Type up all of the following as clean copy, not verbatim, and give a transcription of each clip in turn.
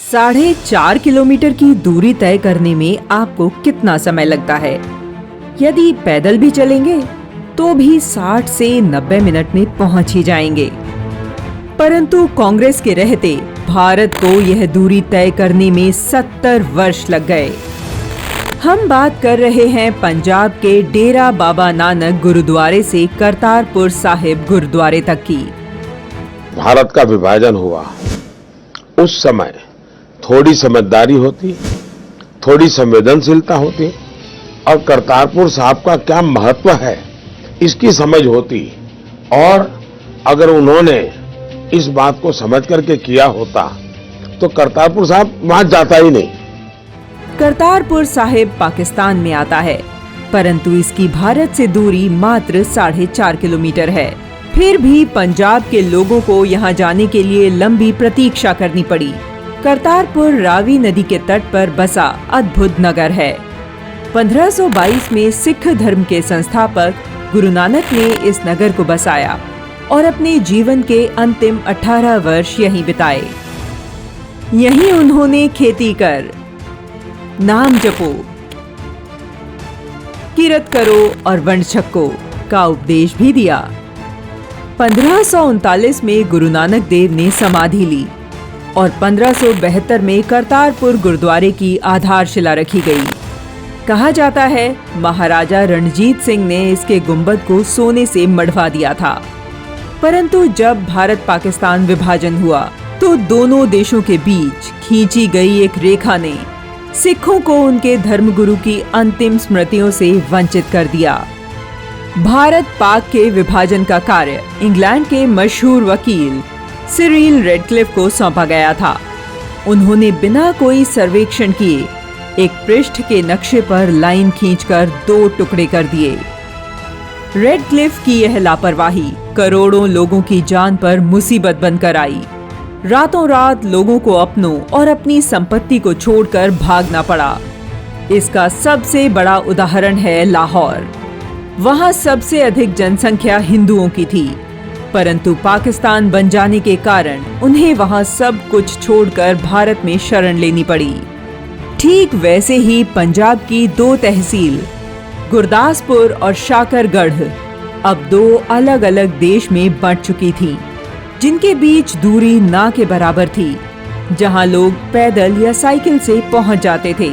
4.5 kilometre की दूरी तय करने में आपको कितना समय लगता है? यदि पैदल भी चलेंगे तो भी 60 से 90 मिनट में पहुंच ही जाएंगे। परंतु कांग्रेस के रहते भारत को यह दूरी तय करने में 70 वर्ष लग गए। हम बात कर रहे हैं पंजाब के डेरा बाबा नानक गुरुद्वारे से करतारपुर साहिब गुरुद्वारे तक की। भारत का विभाजन हुआ, उस समय थोड़ी समझदारी होती, थोड़ी संवेदनशीलता होती और करतारपुर साहब का क्या महत्व है इसकी समझ होती, और अगर उन्होंने इस बात को समझ करके किया होता तो करतारपुर साहब वहां जाता ही नहीं। करतारपुर साहिब पाकिस्तान में आता है, परंतु इसकी भारत से दूरी मात्र 4.5 किलोमीटर है। फिर भी पंजाब के लोगों को यहाँ जाने के लिए लंबी प्रतीक्षा करनी पड़ी। करतारपुर रावी नदी के तट पर बसा अद्भुत नगर है। 1522 में सिख धर्म के संस्थापक गुरु नानक ने इस नगर को बसाया और अपने जीवन के अंतिम 18 वर्ष यहीं बिताए। यहीं उन्होंने खेती कर, नाम जपो, किरत करो और वंड छको का उपदेश भी दिया। 1539 में गुरु नानक देव ने समाधि ली और 1572 में करतारपुर गुरुद्वारे की आधारशिला रखी गई। कहा जाता है महाराजा रणजीत सिंह ने इसके गुंबद को सोने से मढ़वा दिया था। परंतु जब भारत पाकिस्तान विभाजन हुआ तो दोनों देशों के बीच खींची गई एक रेखा ने सिखों को उनके धर्मगुरु की अंतिम स्मृतियों से वंचित कर दिया। भारत पाक के विभाजन का कार्य इंग्लैंड के मशहूर वकील सिरिल रेडक्लिफ को सौंपा गया था। उन्होंने बिना कोई सर्वेक्षण किए एक पृष्ठ के नक्शे पर लाइन खींचकर 2 टुकड़े कर दिए। रेडक्लिफ की यह लापरवाही करोड़ों लोगों की जान पर मुसीबत बनकर आई। रातों रात लोगों को अपनों और अपनी संपत्ति को छोड़कर भागना पड़ा। इसका सबसे बड़ा उदाहरण है लाहौर। वहां सबसे अधिक जनसंख्या हिंदुओं की थी, परंतु पाकिस्तान बन जाने के कारण उन्हें वहां सब कुछ छोड़कर भारत में शरण लेनी पड़ी। ठीक वैसे ही पंजाब की 2 तहसील गुरदासपुर और शाकरगढ़ अब 2 अलग अलग देश में बंट चुकी थी, जिनके बीच दूरी ना के बराबर थी। जहां लोग पैदल या साइकिल से पहुंच जाते थे,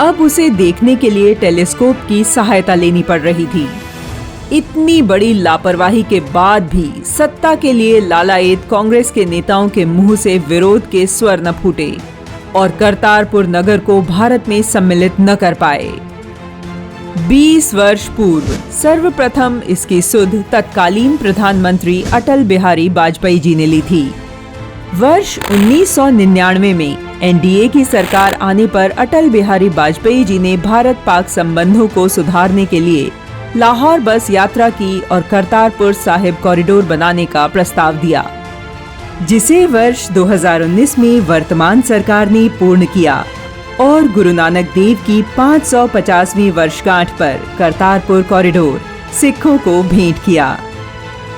अब उसे देखने के लिए टेलीस्कोप की सहायता लेनी पड़ रही थी। इतनी बड़ी लापरवाही के बाद भी सत्ता के लिए लालायित कांग्रेस के नेताओं के मुंह से विरोध के स्वर न फूटे और करतारपुर नगर को भारत में सम्मिलित न कर पाए। 20 वर्ष पूर्व सर्वप्रथम इसकी सुध तत्कालीन प्रधानमंत्री अटल बिहारी वाजपेयी जी ने ली थी। वर्ष 1999 में एनडीए की सरकार आने पर अटल बिहारी वाजपेयी जी ने भारत पाक संबंधों को सुधारने के लिए लाहौर बस यात्रा की और करतारपुर साहिब कॉरिडोर बनाने का प्रस्ताव दिया, जिसे वर्ष 2019 में वर्तमान सरकार ने पूर्ण किया और गुरु नानक देव की 550वीं वर्षगांठ पर करतारपुर कॉरिडोर सिखों को भेंट किया।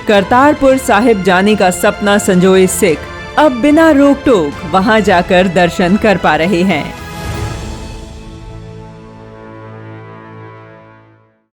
करतारपुर साहिब जाने का सपना संजोए सिख अब बिना रोक टोक वहां जाकर दर्शन कर पा रहे हैं।